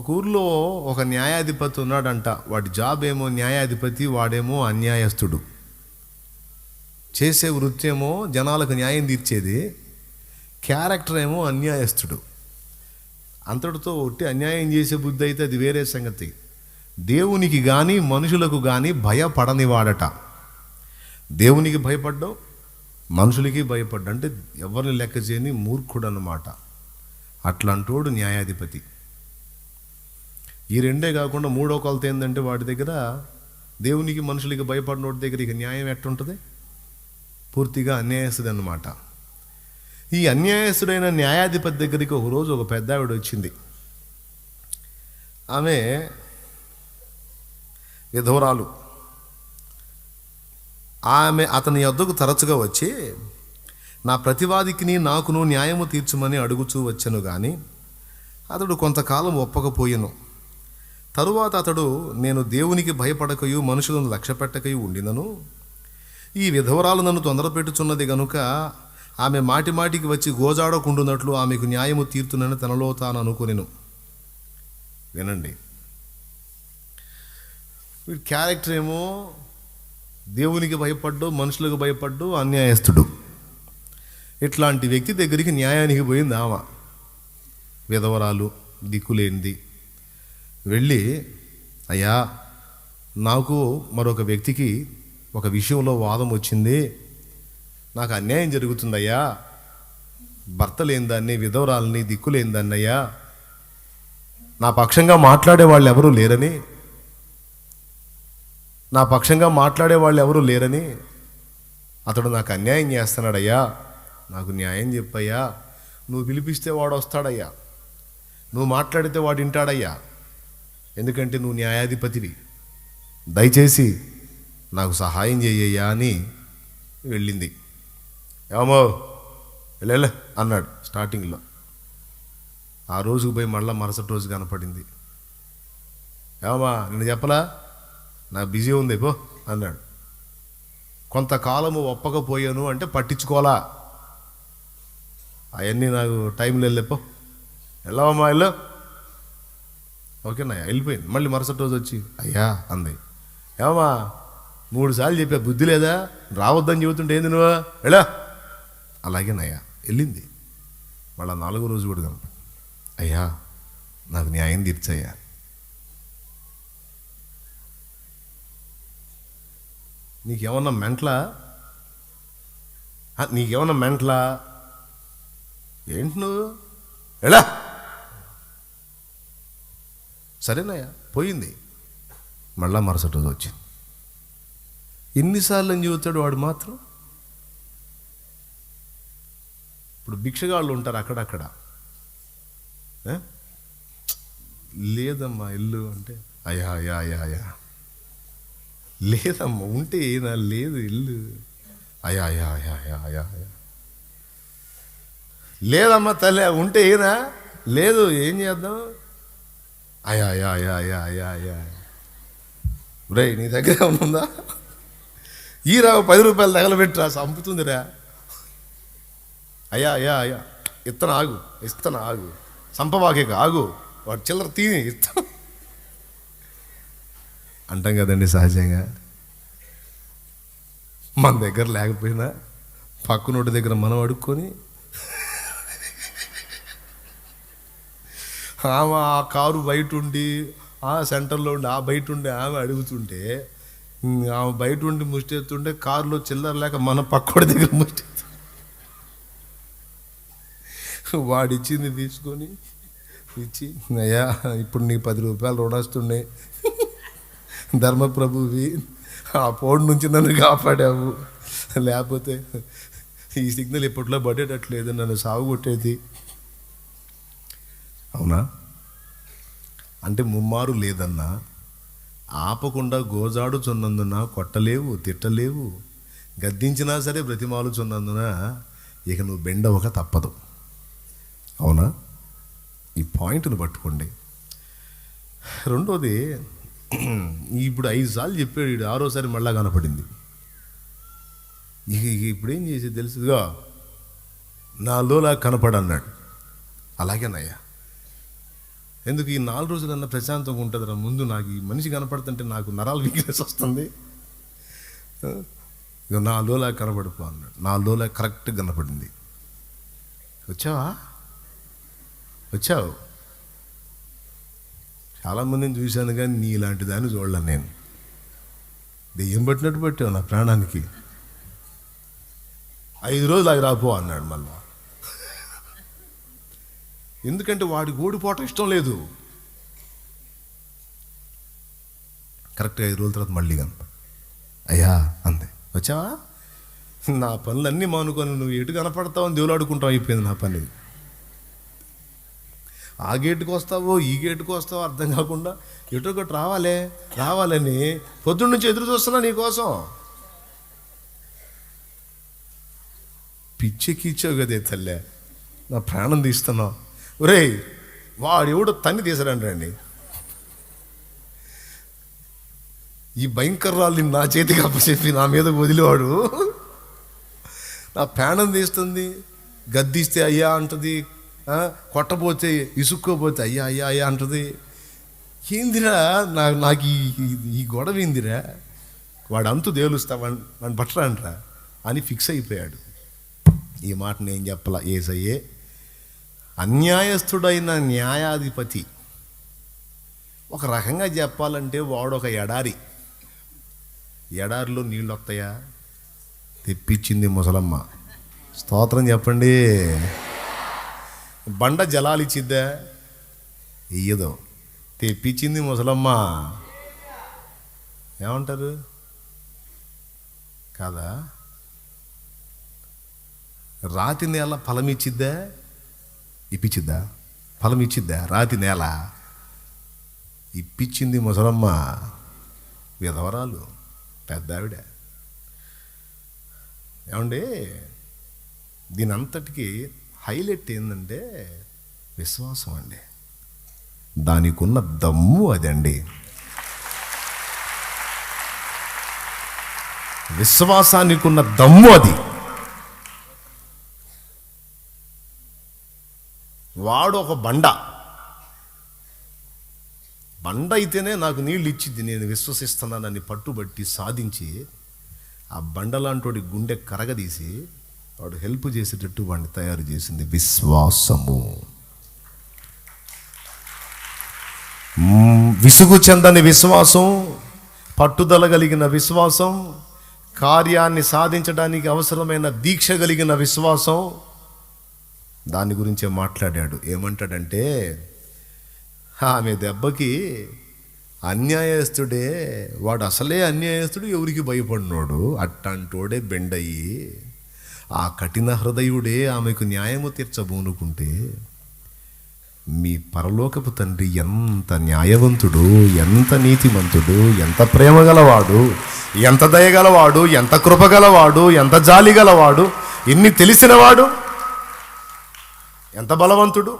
ఒక ఊర్లో ఒక న్యాయాధిపతి ఉన్నాడంట. వాడి జాబ్ ఏమో న్యాయాధిపతి, వాడేమో అన్యాయస్తుడు. చేసే వృత్తి ఏమో జనాలకు న్యాయం తీర్చేది, క్యారెక్టర్ ఏమో అన్యాయస్తుడు. అంతటితో ఒట్టి అన్యాయం చేసే బుద్ధి అయితే అది వేరే సంగతి. దేవునికి కానీ మనుషులకు కానీ భయపడని వాడట. దేవునికి భయపడ్డావు, మనుషులకి భయపడ్డా, అంటే ఎవరిని లెక్క చేయని మూర్ఖుడు అన్నమాట. అట్లాంటోడు న్యాయాధిపతి. ఈ రెండే కాకుండా మూడో కొలత ఏంటంటే వాడి దగ్గర దేవునికి మనుషులకి భయపడినోడి దగ్గర ఇక న్యాయం ఎట్టుంటుంది? పూర్తిగా అన్యాయస్తుడు అన్నమాట. ఈ అన్యాయస్తుడైన న్యాయాధిపతి దగ్గరికి ఒకరోజు ఒక పెద్ద ఆవిడ వచ్చింది. ఆమె విధవరాలు. ఆమె అతని యొద్దకు తరచుగా వచ్చి, నా ప్రతివాదికిని నాకును న్యాయము తీర్చమని అడుగుచూ వచ్చెను గాని అతడు కొంతకాలం ఒప్పకపోయెను. తరువాత అతడు, నేను దేవునికి భయపడకయు మనుషులను లక్ష్యపెట్టకయు ఉండినను, ఈ విధవరాలు నన్ను తొందర పెట్టుచున్నది గనుక ఆమె మాటి మాటికి వచ్చి గోజాడకుండునట్లు ఆమెకు న్యాయము తీర్చునని తనలో తాను అనుకొనెను. వినండి, వీడి క్యారెక్టర్ ఏమో దేవునికి భయపడ్డు, మనుషులకు భయపడ్డు, అన్యాయస్తుడు. ఇట్లాంటి వ్యక్తి దగ్గరికి న్యాయానికి పోయింది ఆమె, విధవరాలు, దిక్కులేనిది. వెళ్ళి, అయ్యా, నాకు మరొక వ్యక్తికి ఒక విషయంలో వాదం వచ్చింది, నాకు అన్యాయం జరుగుతుందయ్యా, భర్త లేని దాన్ని, విధవరాలని, దిక్కులేని దాన్ని అయ్యా, నా పక్షంగా మాట్లాడే వాళ్ళు ఎవరూ లేరని, అతడు నాకు అన్యాయం చేస్తున్నాడయ్యా, నాకు న్యాయం చెప్పయ్యా, నువ్వు పిలిపిస్తే వాడు వస్తాడయ్యా, నువ్వు మాట్లాడితే వాడు వింటాడయ్యా, ఎందుకంటే నువ్వు న్యాయాధిపతివి, దయచేసి నాకు సహాయం చెయ్యయ్యా అని వెళ్ళింది. ఏమో వెళ్ళ అన్నాడు స్టార్టింగ్లో. ఆ రోజుకు పోయి మళ్ళీ మరుసటి రోజు కనపడింది. ఏమా నిన్ను చెప్పలా, నాకు బిజీ ఉంది పో అన్నాడు. కొంతకాలము ఒప్పకపోయాను అంటే పట్టించుకోవాలా, అవన్నీ నాకు టైంలో వెళ్ళపో, వెళ్ళవమ్మా వెళ్ళు, ఓకేనా, వెళ్ళిపోయింది. మళ్ళీ మరుసటి రోజు వచ్చి, అయ్యా అంది. ఏమా 3 సార్లు చెప్పా, బుద్ధి లేదా, రావద్దని చెబుతుంటే ఏంది నువ్వు, వెళ్ళా. అలాగేనయ్యా, వెళ్ళింది. మళ్ళీ 4వ రోజు కూడా కనప, అయ్యా నాకు న్యాయం తీర్చయ్యా. నీకేమన్నా మెంట్లా ఏంటి నువ్వు, ఎలా, సరేనయ్యా, పోయింది. మళ్ళా మరుసటి రోజు వచ్చింది. ఎన్నిసార్లు అని చెబుతాడు వాడు మాత్రం. ఇప్పుడు భిక్షగాళ్ళు ఉంటారు అక్కడక్కడ, లేదమ్మా ఇల్లు అంటే, అయ్యా అయ్యా అయ్యా అయ్యా, లేదమ్మా ఉంటే ఏనా, లేదు ఇల్లు, అయ్యా అయ్యా అయ్యా అయ్యా అయ్యా అయ్యా, లేదమ్మా తల్లి ఉంటే ఏనా, లేదు ఏం చేద్దాం, అయ్యా అయ్యా అయ్యా అయ్యా అయ్యా అయ్యా, రే నీ దగ్గర ఉందా, ఈ రావు 10 రూపాయలు తగలబెట్టురా, చంపుతుందిరా, అయ్యా అయ్యా అయ్యా, ఇస్తాను ఆగు, సంపవాకే ఆగు, వాడు చిల్లర తిని ఇస్తాను అంటాం కదండి సహజంగా. మన దగ్గర లేకపోయినా పక్కనోటి దగ్గర మనం అడుక్కొని, ఆమె ఆ కారు బయట ఉండి, ఆ సెంటర్లో ఉండి, ఆ బయట ఉండి ఆమె అడుగుతుంటే, ఆమె బయట ఉండి ముష్టి ఎత్తుంటే కారులో చిల్లర లేక మన పక్కోడి దగ్గర ముష్టి వాడిచ్చింది తీసుకొని ఇచ్చి, అయ్యా ఇప్పుడు నీకు 10 రూపాయలు రుణస్తుండే, ధర్మప్రభువి, ఆ పోడు నుంచి నన్ను కాపాడావు, లేకపోతే ఈ సిగ్నల్ ఎప్పట్లో పడేటట్లేదు, నన్ను సాగు కొట్టేది. అవునా? అంటే ముమ్మారు లేదన్నా, ఆపకుండా గోజాడుచున్నందున కొట్టలేవు, తిట్టలేవు, గద్దించినా సరే బ్రతిమాలుచున్నందున ఇక నువ్వు బెండవక తప్పదు. అవునా? ఈ పాయింట్ను పట్టుకోండి. రెండోది, ఇప్పుడు 5 సార్లు చెప్పాడు, 6వసారి మళ్ళా కనపడింది. ఇక ఇప్పుడు ఏం చేసేది తెలుసుగా, నాలోలా కనపడన్నాడు. అలాగేనయ్యా, ఎందుకు ఈ 4 రోజులన్నా ప్రశాంతంగా ఉంటుందిరా, ముందు నాకు ఈ మనిషి కనపడుతుంటే నాకు నరాల వీక్నెస్ వస్తుంది. ఇక 4 రోజులు కనపడిపో అన్నాడు. 4 రోజులు కరెక్ట్గా కనపడింది. వచ్చావు. చాలామందిని చూశాను కానీ నీ ఇలాంటి దాన్ని చూడలేను నేను. దెయ్యం పట్టినట్టు పట్టావు నా ప్రాణానికి. 5 రోజులు ఆగి రాపో అన్నాడు మళ్ళా. ఎందుకంటే వాడికి ఓడిపోవటం ఇష్టం లేదు. కరెక్ట్గా 5 రోజుల తర్వాత మళ్ళీ కనప అయ్యా అంతే. వచ్చావా? నా పనులన్నీ మానుకొని నువ్వు ఎటు కనపడతావు అని దేవుడు ఆడుకుంటావు అయిపోయింది నా పని. ఆ గేటుకు వస్తావో ఈ గేటుకు వస్తావో అర్థం కాకుండా ఎటు ఒకటి రావాలని పొద్దున్న నుంచి ఎదురు చూస్తున్నా నీకోసం. పిచ్చెక్కిచ్చావు కదే తల్లే, నా ప్రాణం తీస్తున్నావు. ఒరేయ్ వాడెవడో తన్ని తీసారండి. ఈ భయంకరాల్ని నా చేతికి అప్పచెప్పి నా మీద వదిలేవాడు నా ప్రాణం తీస్తుంది. గద్దిస్తే అయ్యా అంటది, కొట్టపోతే ఇసుక్కోపోతే అయ్యా అంటది. ఏందిరా నాకు ఈ గొడవ ఏందిరా, వాడు అంతు తేలుస్తా వాడిని పట్టరాంట్రా అని ఫిక్స్ అయిపోయాడు. ఈ మాట నేను చెప్పలా, యేసయ్యే అన్యాయస్థుడైన న్యాయాధిపతి. ఒక రకంగా చెప్పాలంటే వాడు ఒక ఎడారిలో నీళ్ళు వస్తాయా? తెప్పించింది ముసలమ్మ. స్తోత్రం చెప్పండి. బండ జలాలు ఇచ్చిద్దా? ఇయ్యదు. తెప్పించింది ముసలమ్మ. ఏమంటారు కాదా? రాతి నేల ఫలం ఇచ్చిద్దా? ఇప్పించిద్దా? ఫలం ఇచ్చిద్దా? రాతి నేల ఇప్పించింది ముసలమ్మ. విధవరాలు పెద్ద ఆవిడ. ఏమండి, దీని అంతటికి హైలైట్ ఏంటంటే విశ్వాసం అండి. దానికి ఉన్న దమ్ము అదండి. విశ్వాసానికి ఉన్న దమ్ము అది. వాడు ఒక బండ అయితేనే నాకు నీళ్ళు ఇచ్చిద్ది, నేను విశ్వసిస్తున్నానని పట్టుబట్టి సాధించి ఆ బండలాంటి గుండె కరగదీసి వాడు హెల్ప్ చేసేటట్టు వాడిని తయారు చేసింది విశ్వాసము. విసుగు చెందని విశ్వాసం, పట్టుదల కలిగిన విశ్వాసం, కార్యాన్ని సాధించడానికి అవసరమైన దీక్ష కలిగిన విశ్వాసం. దాని గురించే మాట్లాడాడు. ఏమంటాడంటే, ఆమె దెబ్బకి అన్యాయస్తుడే, వాడు అసలే అన్యాయస్తుడు, ఎవరికి భయపడినోడు, అట్టంటోడే బెండయి ఆ కఠిన హృదయుడే ఆమెకు న్యాయము తీర్చబూనుకుంటే మీ పరలోకపు తండ్రి ఎంత న్యాయవంతుడు, ఎంత నీతిమంతుడు, ఎంత ప్రేమ గలవాడు, ఎంత దయగలవాడు, ఎంత కృపగలవాడు, ఎంత జాలి గలవాడు, ఇన్ని తెలిసినవాడు, ఎంత బలవంతుడు.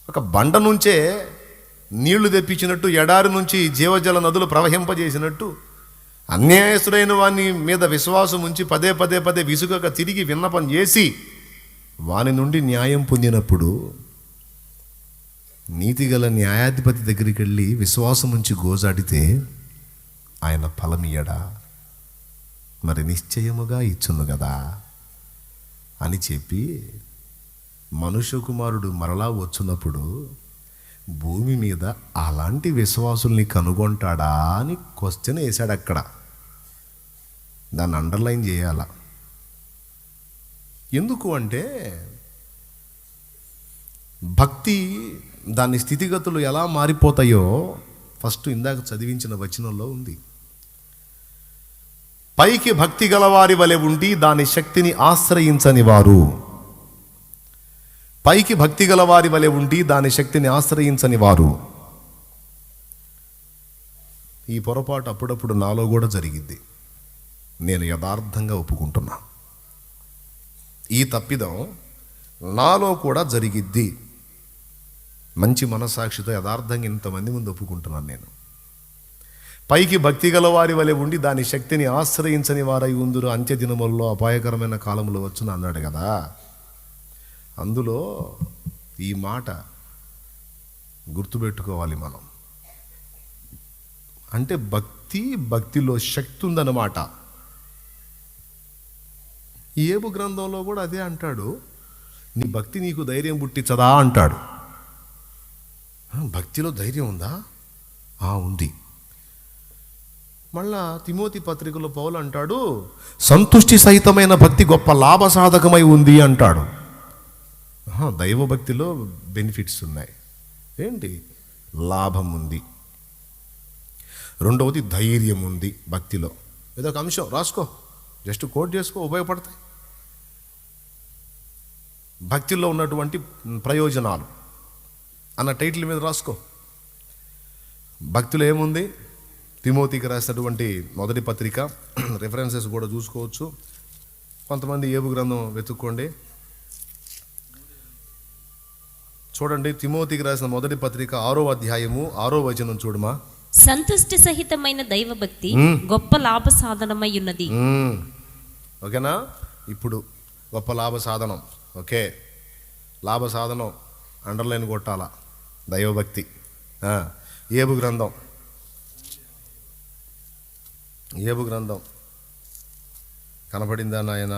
ఒక బండ నుంచే నీళ్లు తెప్పించినట్టు, ఎడారి నుంచి జీవజల నదులు ప్రవహింపజేసినట్టు, అన్యాయస్తుడైన వాని మీద విశ్వాసం ఉంచి పదే విసుగక తిరిగి విన్నపం చేసి వాని నుండి న్యాయం పొందినప్పుడు నీతిగల న్యాయాధిపతి దగ్గరికి వెళ్ళి విశ్వాసం ఉంచి గోజాడితే ఆయన ఫలమియ్యడా? మరి నిశ్చయముగా ఇచ్చును కదా అని చెప్పి మనుష్య కుమారుడు మరలా వచ్చినప్పుడు భూమి మీద అలాంటి విశ్వాసుల్ని కనుగొంటాడా అని క్వశ్చన్ వేశాడు. అక్కడ దాన్ని అండర్లైన్ చేయాల. ఎందుకు అంటే భక్తి దాని స్థితిగతులు ఎలా మారిపోతాయో ఫస్ట్ ఇందాక చదివించిన వచనంలో ఉంది. పైకి భక్తి గలవారి వలె ఉండి దాని శక్తిని ఆశ్రయించని వారు, పైకి భక్తి గలవారి వలె ఉండి దాని శక్తిని ఆశ్రయించని వారు. ఈ పొరపాటు అప్పుడప్పుడు నాలో కూడా జరిగింది, నేను యథార్థంగా ఒప్పుకుంటున్నా. ఈ తప్పిదం నాలో కూడా జరిగిద్ది. మంచి మనసాక్షితో యథార్థంగా ఇంతమంది ముందు ఒప్పుకుంటున్నాను నేను. పైకి భక్తి గల వారి వలె ఉండి దాని శక్తిని ఆశ్రయించని వారై ఉందురు, అంత్య దినములలో అపాయకరమైన కాలంలో వచ్చును అన్నాడు కదా. అందులో ఈ మాట గుర్తుపెట్టుకోవాలి మనం. అంటే భక్తిలో శక్తి ఉందన్నమాట. యోబు గ్రంథంలో కూడా అదే అంటాడు, నీ భక్తి నీకు ధైర్యం పుట్టించదా అంటాడు. భక్తిలో ధైర్యం ఉందా? ఉంది. మళ్ళా తిమోతి పత్రికలో పౌలు అంటాడు, సంతుష్టి సహితమైన భక్తి గొప్ప లాభసాధకమై ఉంది అంటాడు. దైవభక్తిలో బెనిఫిట్స్ ఉన్నాయి. ఏంటి? లాభం ఉంది. రెండవది ధైర్యం ఉంది భక్తిలో. ఇదొక అంశం, రాసుకో, జస్ట్ కోట్ చేసుకో, ఉపయోగపడతాయి. భక్తిలో ఉన్నటువంటి ప్రయోజనాలు అన్న టైటిల్ మీద రాసుకో. భక్తిలో ఏముంది? తిమోతికి రాసినటువంటి మొదటి పత్రిక, రెఫరెన్సెస్ కూడా చూసుకోవచ్చు. కొంతమంది యోబు గ్రంథం వెతుక్కోండి, చూడండి. తిమోతికి రాసిన మొదటి పత్రిక 6వ అధ్యాయము 6వ వచనం చూడమా. సంతుష్టి సహితమైన దైవభక్తి గొప్ప లాభ సాధనమై ఉన్నది. ఓకేనా? ఇప్పుడు గొప్ప లాభ సాధనం. ఓకే, లాభ సాధనం అండర్లైన్ కొట్టాలా, దైవభక్తి. యోబు గ్రంథం కనపడిందా నాయన?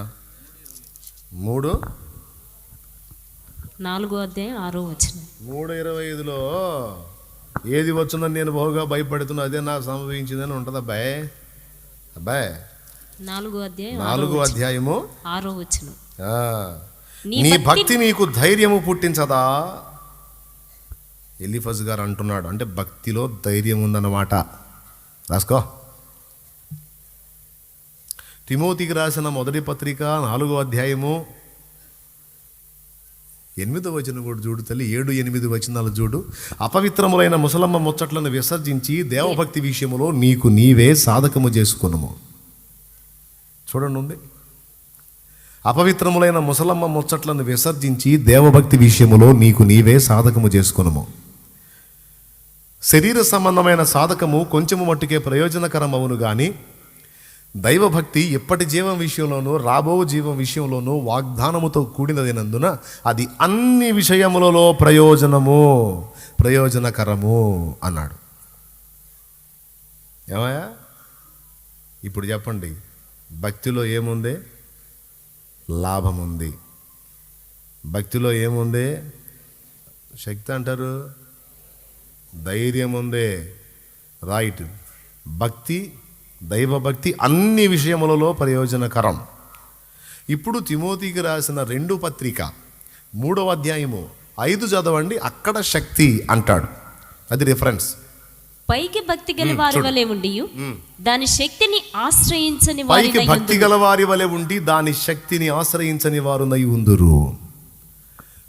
4వ అధ్యాయం 6వ వచనం. 3:25లో ఏది వచ్చునని నేను బహుగా భయపడుతున్నా, అదే నాకు సంభవించిందని ఉంటుంది. అబ్బాయి 4వ అధ్యాయము 6వ వచనం. నీ భక్తి నీకు ధైర్యము పుట్టించదా? ఎలీఫజ్ గారు అంటున్నాడు, అంటే భక్తిలో ధైర్యం ఉందన్నమాట. రాసుకో. తిమోతికి రాసిన మొదటి పత్రిక 4వ అధ్యాయము 8వ వచనం కూడా చూడు తల్లి. 7-8 వచనాలు చూడు. అపవిత్రములైన ముసలమ్మ ముచ్చట్లను విసర్జించి దేవభక్తి విషయములో నీకు నీవే సాధకము చేసుకొనుము. చూడండి, ఉంది. అపవిత్రములైన ముసలమ్మ ముచ్చట్లను విసర్జించి దేవభక్తి విషయములో నీకు నీవే సాధకము చేసుకొనుము. శరీర సంబంధమైన సాధకము కొంచెము మట్టుకే ప్రయోజనకరమవును గాని దైవభక్తి ఎప్పటి జీవం విషయంలోనూ రాబో జీవం విషయంలోనూ వాగ్దానముతో కూడినదైనందున అది అన్ని విషయములలో ప్రయోజనకరము అన్నాడు. ఏమయ్యా? ఇప్పుడు చెప్పండి, భక్తిలో ఏముంది? లాభం ఉంది. భక్తిలో ఏముంది? శక్తి అంటారు, ధైర్యం ఉంది. రైట్. దైవభక్తి అన్ని విషయములలో ప్రయోజనకరం. ఇప్పుడు తిమోతికి రాసిన 2వ పత్రిక 3వ అధ్యాయము 5 చదవండి. అక్కడ శక్తి అంటాడు, అది రిఫరెన్స్. పైకి భక్తి గల వారి వలె ఉండి దాని శక్తిని ఆశ్రయించని దాని శక్తిని ఆశ్రయించని వారునై ఉందురు.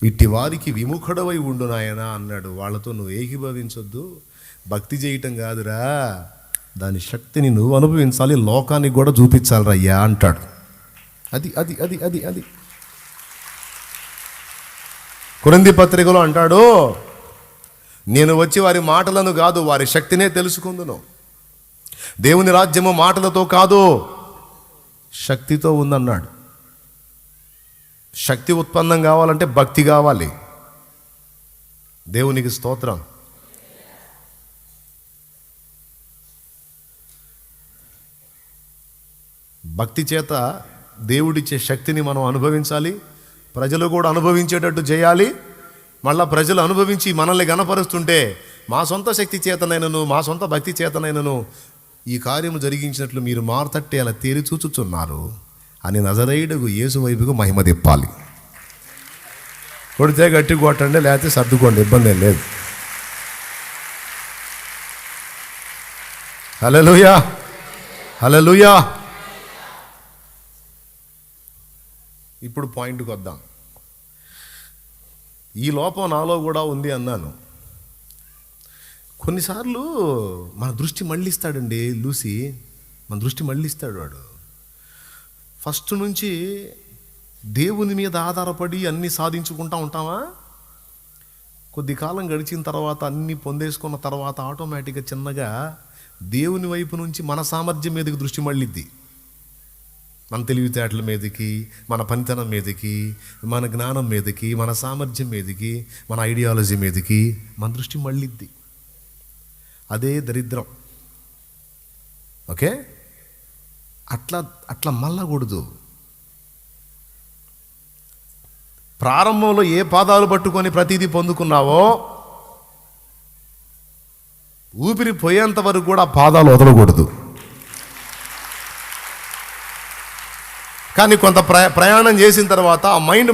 ఇట్టి వారికి విముఖుడవై ఉండు నాయన అన్నాడు. వాళ్ళతో నువ్వు ఏకీభవించొద్దు. భక్తి చేయటం కాదురా, దాని శక్తిని నువ్వు అనుభవించాలి, లోకానికి కూడా చూపించాలి రయ్యా అంటాడు. అది అది అది అది అది కొరింథీ పత్రికలో అంటాడు, నేను వచ్చి వారి మాటలను కాదు వారి శక్తినే తెలుసుకుందును. దేవుని రాజ్యము మాటలతో కాదు శక్తితో ఉందన్నాడు. శక్తి ఉత్పన్నం కావాలంటే భక్తి కావాలి. దేవునికి స్తోత్రం. భక్తి చేత దేవుడిచ్చే శక్తిని మనం అనుభవించాలి, ప్రజలు కూడా అనుభవించేటట్టు చేయాలి. మళ్ళా ప్రజలు అనుభవించి మనల్ని గణపరుస్తుంటే మా సొంత శక్తి చేతనైనను మా సొంత భక్తి చేతనైనను ఈ కార్యము జరిగించినట్లు మీరు మారుతట్టే అలా తేరి చూచుచున్నారు అని నజరేయుడు యేసు వైపుకు మహిమ తిప్పాలి. కొడితే గట్టి కొట్టండి, లేకపోతే సర్దుకోండి, ఇబ్బంది ఏం లేదు. హల్లెలూయా, హల్లెలూయా. ఇప్పుడు పాయింట్కి వద్దాం. ఈ లోపం నాలో కూడా ఉంది అన్నాను. కొన్నిసార్లు మన దృష్టి మళ్ళిస్తాడండి లూసి, మన దృష్టి మళ్ళిస్తాడు వాడు. ఫస్ట్ నుంచి దేవుని మీద ఆధారపడి అన్నీ సాధించుకుంటూ ఉంటామా? కొద్ది కాలం గడిచిన తర్వాత అన్నీ పొందేసుకున్న తర్వాత ఆటోమేటిక్గా చిన్నగా దేవుని వైపు నుంచి మన సామర్థ్యం మీదకి దృష్టి మళ్ళిద్ది. మన తెలివితేటల మీదకి, మన పనితనం మీదకి, మన జ్ఞానం మీదకి, మన సామర్థ్యం మీదకి, మన ఐడియాలజీ మీదకి మన దృష్టి మళ్ళిద్ది. అదే దరిద్రం. ఓకే, అట్లా మళ్ళకూడదు. ప్రారంభంలో ఏ పాదాలు పట్టుకొని ప్రతిదీ పొందుకున్నావో ఊపిరి పోయేంత వరకు కూడా పాదాలు వదలకూడదు. కానీ కొంత ప్రయాణం చేసిన తర్వాత ఆ మైండ్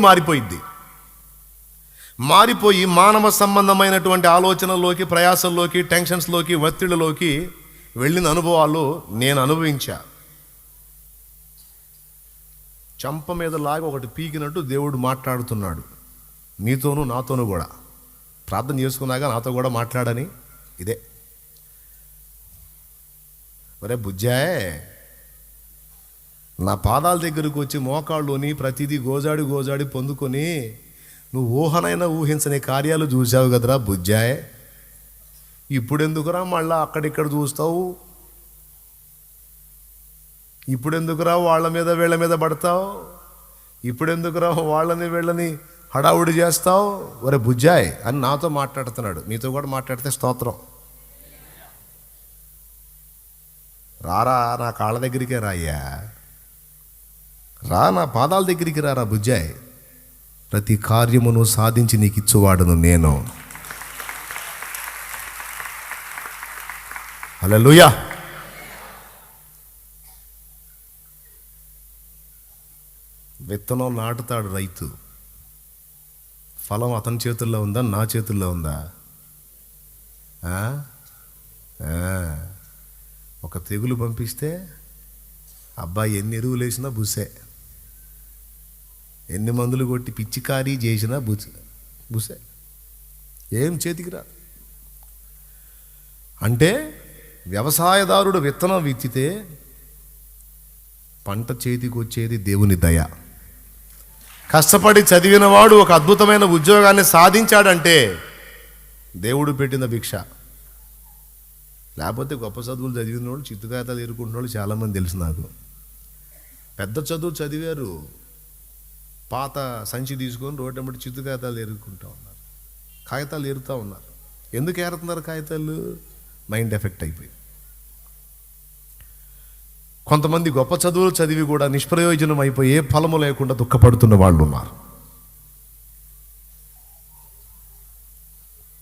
మారిపోయి మానవ సంబంధమైనటువంటి ఆలోచనల్లోకి, ప్రయాసల్లోకి, టెన్షన్స్లోకి, ఒత్తిడిలోకి వెళ్ళిన అనుభవాలు నేను అనుభవించా. చంప మీద లాగా ఒకటి పీకినట్టు దేవుడు మాట్లాడుతున్నాడు నీతోనూ నాతోనూ కూడా. ప్రార్థన చేసుకున్నాక నాతో కూడా మాట్లాడని ఇదే. ఒరే బుజ్జాయ్, నా పాదాల దగ్గరకు వచ్చి మోకాళ్ళుని ప్రతిదీ గోజాడి పొందుకొని నువ్వు ఊహనైనా ఊహించని కార్యాలు చూసావు కదరా బుజ్జాయ్. ఇప్పుడెందుకురా మళ్ళా అక్కడిక్కడ చూస్తావు? ఇప్పుడెందుకురా వాళ్ళ మీద వీళ్ళ మీద పడతావు? ఇప్పుడెందుకురా వాళ్ళని వీళ్ళని హడావుడి చేస్తావు? ఒరే బుజ్జాయ్ అని నాతో మాట్లాడుతున్నాడు. నీతో కూడా మాట్లాడితే స్తోత్రం. రారా, నా కాళ్ళ దగ్గరికే రాయ్యా, రా నా పాదాల దగ్గరికి రారా బుజ్జాయ్. ప్రతి కార్యమును సాధించి నీకు ఇచ్చువాడును నేను. హల్లెలూయా. విత్తనం నాటుతాడు రైతు. ఫలం అతని చేతుల్లో ఉందా, నా చేతుల్లో ఉందా? ఒక తెగులు పంపిస్తే అబ్బాయి ఎన్ని ఎరువులు వేసినా బుసే, ఎన్ని మందులు కొట్టి పిచ్చికారీ చేసినా బుసే, ఏం చేతికి రా. అంటే వ్యవసాయదారుడు విత్తనం విత్తితే పంట చేతికి వచ్చేది దేవుని దయ. కష్టపడి చదివినవాడు ఒక అద్భుతమైన ఉద్యోగాన్ని సాధించాడంటే దేవుడు పెట్టిన భిక్ష. లేకపోతే గొప్ప చదువులు చదివిన వాళ్ళు చిత్తుకాయతాలు ఏరుకుంటున్న వాళ్ళు చాలామంది తెలుసు నాకు. పెద్ద చదువు చదివారు, పాత సంచి తీసుకొని రోడ్డమ్మటి చిత్తుకాయతాలు ఏరుకుంటూ ఉన్నారు, కాగితాలు ఏరుతూ ఉన్నారు. ఎందుకు ఏరుతున్నారు కాగితాలు? మైండ్ ఎఫెక్ట్ అయిపోయి. కొంతమంది గొప్ప చదువులు చదివి కూడా నిష్ప్రయోజనం అయిపోయి ఏ ఫలము లేకుండా దుఃఖపడుతున్న వాళ్ళు ఉన్నారు.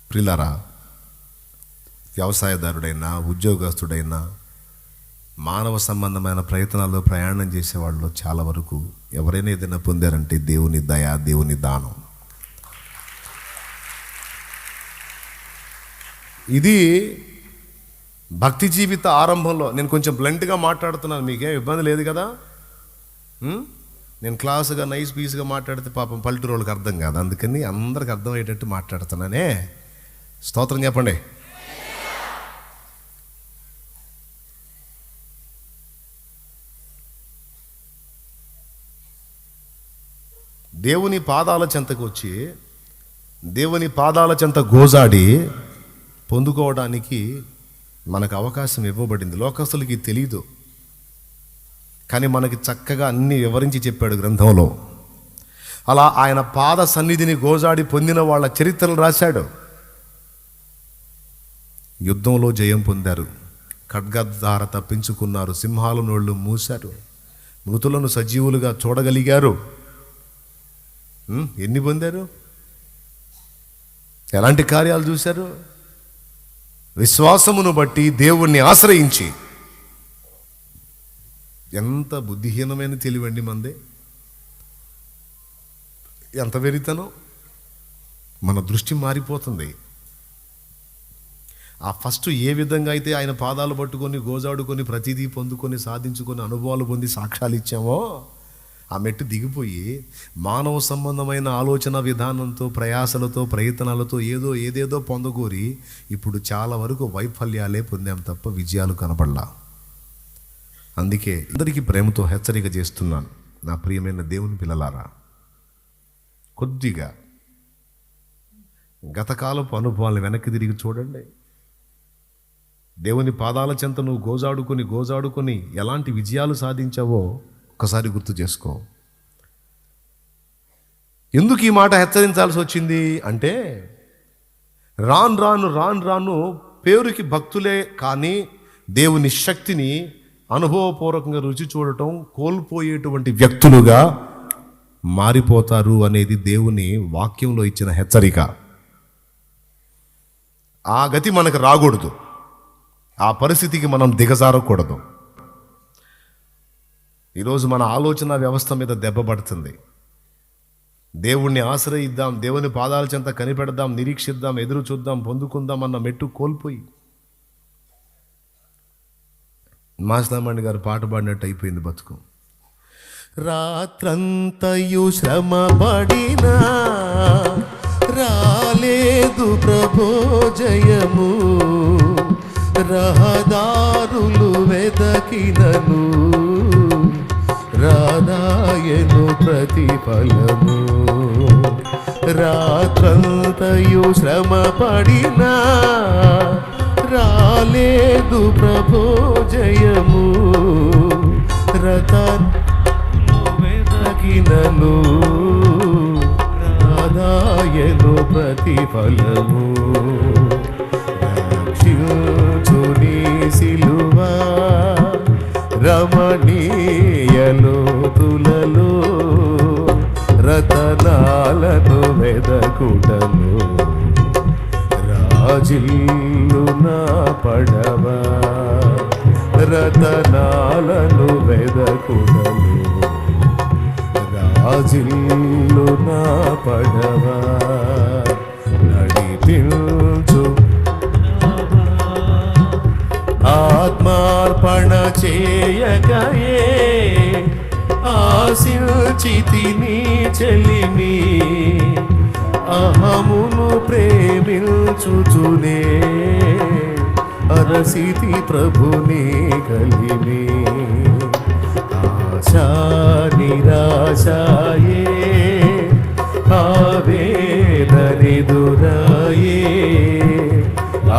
ప్రియులారా, వ్యవసాయదారుడైనా, ఉద్యోగస్తుడైనా, మానవ సంబంధమైన ప్రయత్నాల్లో ప్రయాణం చేసేవాళ్ళు చాలా వరకు ఎవరైనా ఏదైనా పొందారంటే దేవుని దయ, దేవుని దానం. ఇది భక్తి జీవిత ఆరంభంలో. నేను కొంచెం బ్లంట్గా మాట్లాడుతున్నాను, మీకేం ఇబ్బంది లేదు కదా. నేను క్లాసుగా నైస్ పీస్గా మాట్లాడితే పాపం పల్లెటూరు వాళ్ళకి అర్థం కాదు, అందుకని అందరికి అర్థమయ్యేటట్టు మాట్లాడుతున్నానే. స్తోత్రం చెప్పండి. దేవుని పాదాల చెంతకు వచ్చి దేవుని పాదాల చెంత గోజాడి పొందుకోవడానికి మనకు అవకాశం ఇవ్వబడింది. లోకస్తులకి తెలీదు, కానీ మనకి చక్కగా అన్ని వివరించి చెప్పాడు గ్రంథంలో. అలా ఆయన పాద సన్నిధిని గోజాడి పొందిన వాళ్ళ చరిత్రలు రాశాడు. యుద్ధంలో జయం పొందారు, ఖడ్గధార తప్పించుకున్నారు, సింహాల నోళ్ళు మూశారు, మృతులను సజీవులుగా చూడగలిగారు. ఎన్ని పొందారు? ఎలాంటి కార్యాలు చూశారు? విశ్వాసమును బట్టి దేవుణ్ణి ఆశ్రయించి. ఎంత బుద్ధిహీనమైన తెలివండి మందే, ఎంత వెరితనం. మన దృష్టి మారిపోతుంది. ఆ ఫస్ట్ ఏ విధంగా అయితే ఆయన పాదాలు పట్టుకొని గోజాడుకొని ప్రతిదీ పొందుకొని సాధించుకొని అనుభవాలు పొంది సాక్ష్యాలు ఇచ్చామో, ఆ మెట్టు దిగిపోయి మానవ సంబంధమైన ఆలోచన విధానంతో, ప్రయాసలతో, ప్రయత్నాలతో ఏదేదో పొందగోరి ఇప్పుడు చాలా వరకు వైఫల్యాలే పొందాం తప్ప విజయాలు కనపడలా. అందుకే అందరికీ ప్రేమతో హెచ్చరిక చేస్తున్నాను, నా ప్రియమైన దేవుని పిల్లలారా, కొద్దిగా గతకాలపు అనుభవాలను వెనక్కి తిరిగి చూడండి. దేవుని పాదాల చెంత నువ్వు గోజాడుకొని ఎలాంటి విజయాలు సాధించావో ఒక్కసారి గుర్తు చేసుకో. ఎందుకు ఈ మాట హెచ్చరించాల్సి వచ్చింది అంటే, రాను రాను పేరుకి భక్తులే కానీ దేవుని శక్తిని అనుభవపూర్వకంగా రుచి చూడటం కోల్పోయేటువంటి వ్యక్తులుగా మారిపోతారు అనేది దేవుని వాక్యంలో ఇచ్చిన హెచ్చరిక. ఆ గతి మనకు రాకూడదు, ఆ పరిస్థితికి మనం దిగజారకూడదు. ఈరోజు మన ఆలోచన వ్యవస్థ మీద దెబ్బ పడుతుంది. దేవుణ్ణి ఆశ్రయిద్దాం, దేవుని పాదాల చెంత కనిపెడదాం, నిరీక్షిద్దాం, ఎదురు చూద్దాం, పొందుకుందాం అన్న మెట్టు కోల్పోయి మాస్లామండి గారు పాట పాడినట్టు అయిపోయింది బతుకు. రాత్రంతయు శ్రమ పడినా రాలేదు ప్రభో జయము, రహదారులు వెదకినను రాదాయను ప్రతిఫలము. రాత్రంతయు శ్రమ పడినా రాలేదు ప్రభో జయము, వెదకినను రాదాయను ప్రతిఫలము. రక్షించుని సిలువా రమణీయలోతులలో రతనాలను వెదకుటలో రాజిల్లు నా పడవ, రతనాలను వెదకుటలో రాజిల్లు నా పడవ. నడిపించు ఆత్మార్పణ చేయకయే ఆశించితిని చెలిమి, అహమును ప్రేమించుచునే అరసితి ప్రభుని కలిమి. ఆశా నిరాశాయే ఆవేదనిదురాయే,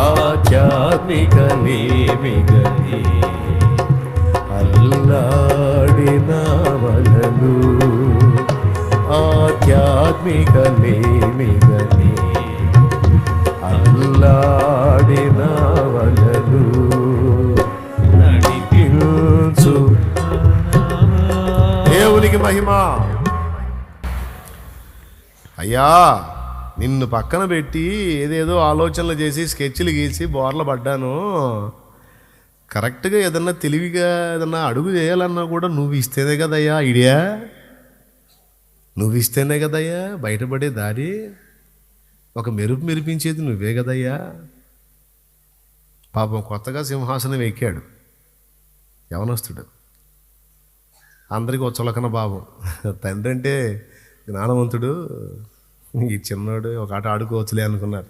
ఆధ్యాత్మిక లేమిగని అల్లాడిన వలలు, ఆధ్యాత్మిక లేమిగని అల్లాడిన వలలు. నడిపించు దేవునికి మహిమ. అయ్యా, నిన్ను పక్కన పెట్టి ఏదేదో ఆలోచనలు చేసి స్కెచ్లు గీసి బోర్ల పడ్డాను. కరెక్ట్గా ఏదన్నా తెలివిగా ఏదన్నా అడుగు చేయాలన్నా కూడా నువ్వు ఇస్తేనే కదయ్యా ఐడియా, నువ్వు ఇస్తేనే కదయ్యా బయటపడే దారి, ఒక మెరుపు మెరిపించేది నువ్వే కదయ్యా. పాపం కొత్తగా సింహాసనం ఎక్కాడు యవనస్తుడు, అందరికీ చులకన భావం. తండ్రి అంటే జ్ఞానవంతుడు, ఈ చిన్నోడు ఒక ఆట ఆడుకోవచ్చులే అనుకున్నారు.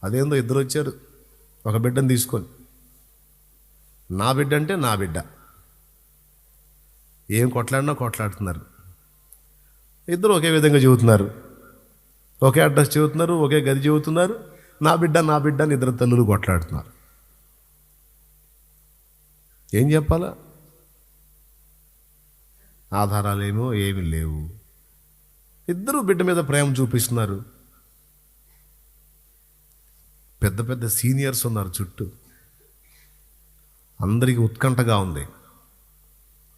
అదేందో ఇద్దరు వచ్చారు ఒక బిడ్డను తీసుకొని. నా బిడ్డ అంటే నా బిడ్డ, ఏం కొట్లాడినా కొట్లాడుతున్నారు. ఇద్దరు ఒకే విధంగా చెబుతున్నారు, ఒకే అడ్రస్ చెబుతున్నారు, ఒకే గది చెబుతున్నారు. నా బిడ్డ నా బిడ్డ అని ఇద్దరు తల్లులు కొట్లాడుతున్నారు. ఏం చెప్పాలా? ఆధారాలేమో ఏమీ లేవు. ఇద్దరు బిడ్డ మీద ప్రేమ చూపిస్తున్నారు. పెద్ద పెద్ద సీనియర్స్ ఉన్నారు చుట్టూ, అందరికీ ఉత్కంఠగా ఉంది.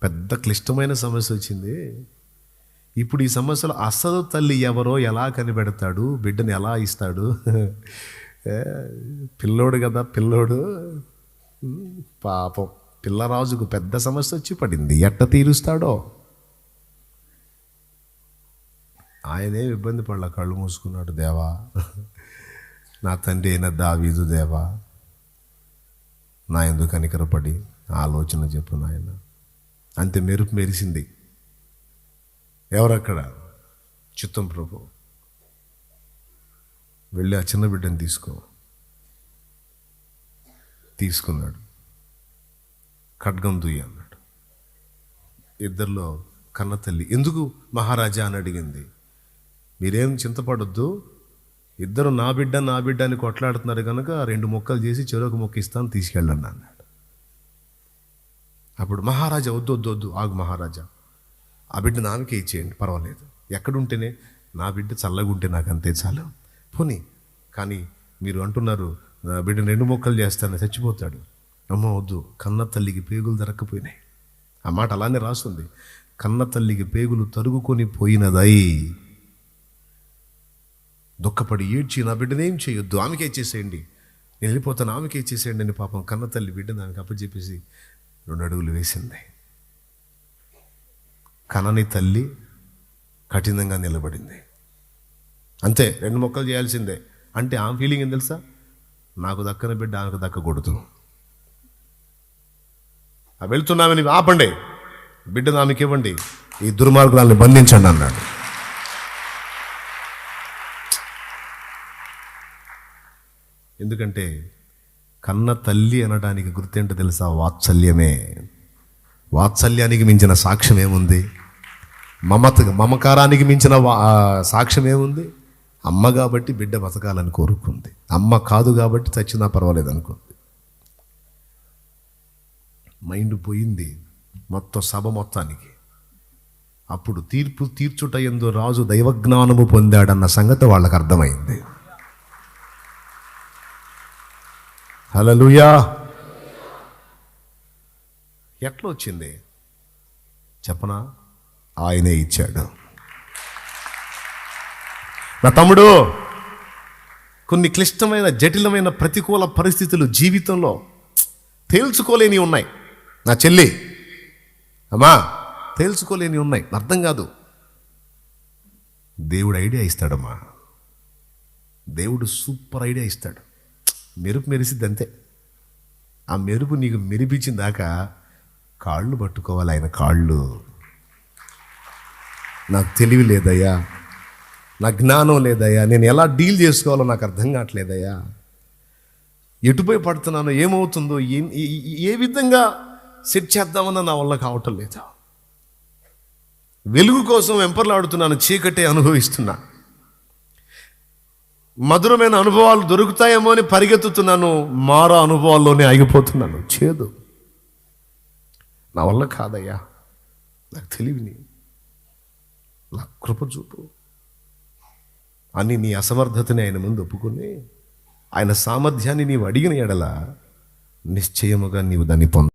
పెద్ద క్లిష్టమైన సమస్య వచ్చింది. ఇప్పుడు ఈ సమస్యలో అసలు తల్లి ఎవరో ఎలా కనిపెడతాడు, బిడ్డని ఎలా ఇస్తాడు? పిల్లోడు కదా పిల్లోడు, పాపం పిల్లరాజుకు పెద్ద సమస్య వచ్చి పడింది. ఎట్ట తీరుస్తాడో ఆయనే ఇబ్బంది పడలా, కళ్ళు మూసుకున్నాడు. దేవా, నా తండ్రి అయిన దావీదు దేవా, నా ఎందుకు కనికరపడి ఆలోచన చెప్పు నాయన. అంతే, మెరుపు మెరిసింది. ఎవరక్కడ? చిత్తం ప్రభు. వెళ్ళి ఆ చిన్న బిడ్డని తీసుకున్నాడు. ఖడ్గం దుయ్య అన్నాడు. ఇద్దరిలో కన్న తల్లి ఎందుకు మహారాజా అని అడిగింది. మీరేం చింతపడొద్దు, ఇద్దరు నా బిడ్డ అని కొట్లాడుతున్నారు కనుక 2 ముక్కలు చేసి చెరొక ముక్క ఇస్తాను, తీసుకెళ్ళండి అన్నాడు. అప్పుడు మహారాజా వద్దు వద్దు వద్దు ఆగు మహారాజా, ఆ బిడ్డ నాన్నకే ఇచ్చేయండి పర్వాలేదు, ఎక్కడుంటేనే నా బిడ్డ చల్లగుంటే నాకు అంతే చాలు. పోనీ కానీ మీరు అంటున్నారు నా బిడ్డ 2 ముక్కలు చేస్తాను చచ్చిపోతాడు. అమ్మ వద్దు, కన్న తల్లికి పేగులు దొరక్కపోయినాయి. ఆ మాట అలానే రాస్తుంది, కన్న తల్లికి పేగులు తరుగుకొని పోయినదై దుఃఖపడి ఏడ్చి నా బిడ్డను ఏం చేయొద్దు, ఆమెకే ఇచ్చేసేయండి, నేను వెళ్ళిపోతాను, ఆమెకే ఇచ్చేసేయండి అని పాపం కన్న తల్లి బిడ్డ దానికి అప్పచెప్పేసి 2 అడుగులు వేసింది. కనని తల్లి కఠినంగా నిలబడింది. అంతే, 2 ముక్కలు చేయాల్సిందే. అంటే ఆమె ఫీలింగ్ ఏం తెలుసా, నాకు దక్కని బిడ్డ ఆమెకు దక్కకూడదు, వెళ్తున్నామని ఆపండి, బిడ్డను ఆమెకి ఇవ్వండి, ఈ దుర్మార్గురాల్ని బంధించండి అన్నాడు. ఎందుకంటే కన్న తల్లి అనడానికి గుర్తేంటో తెలుసా, వాత్సల్యమే. వాత్సల్యానికి మించిన సాక్ష్యం ఏముంది? మమకారానికి మించిన సాక్ష్యం ఏముంది? అమ్మ కాబట్టి బిడ్డ బతకాలని కోరుకుంది, అమ్మ కాదు కాబట్టి చచ్చినా పర్వాలేదు అనుకుంది. మైండ్ పోయింది మొత్తం సభ మొత్తానికి. అప్పుడు తీర్పు తీర్చుట యందు రాజు దైవజ్ఞానము పొందాడన్న సంగతి వాళ్ళకి అర్థమైంది. హల్లెలూయా. ఎట్లా వచ్చింది చెప్పనా? ఆయనే ఇచ్చాడు. నా తమ్ముడు, కొన్ని క్లిష్టమైన జటిలమైన ప్రతికూల పరిస్థితులు జీవితంలో తేల్చుకోలేని ఉన్నాయి. నా చెల్లి, అమ్మా, తేల్చుకోలేని ఉన్నాయి, అర్థం కాదు. దేవుడు ఐడియా ఇస్తాడమ్మా, దేవుడు సూపర్ ఐడియా ఇస్తాడు. మెరుపు మెరిసిద్ది అంతే. ఆ మెరుపు నీకు మెరిపించిన దాకా కాళ్ళు పట్టుకోవాలి ఆయన కాళ్ళు. నాకు తెలివి లేదయ్యా, నా జ్ఞానం లేదయ్యా, నేను ఎలా డీల్ చేసుకోవాలో నాకు అర్థం కావట్లేదయ్యా, ఎటుపోయి పడుతున్నానో, ఏమవుతుందో, ఏ విధంగా సెట్ చేద్దామన్నా నా వల్ల కావటం లేదా. వెలుగు కోసం వెంపర్లాడుతున్నాను, చీకటే అనుభవిస్తున్నా. మధురమైన అనుభవాలు దొరుకుతాయేమో అని పరిగెత్తుతున్నాను, మారా అనుభవాల్లోనే ఆగిపోతున్నాను. చేదు, నా వల్ల కాదయ్యా, నాకు తెలివిని, నా కృప చూపు అని నీ అసమర్థతని ఆయన ముందు ఒప్పుకొని ఆయన సామర్థ్యాన్ని నీవు అడిగిన ఎడల నిశ్చయముగా నీవు దాన్ని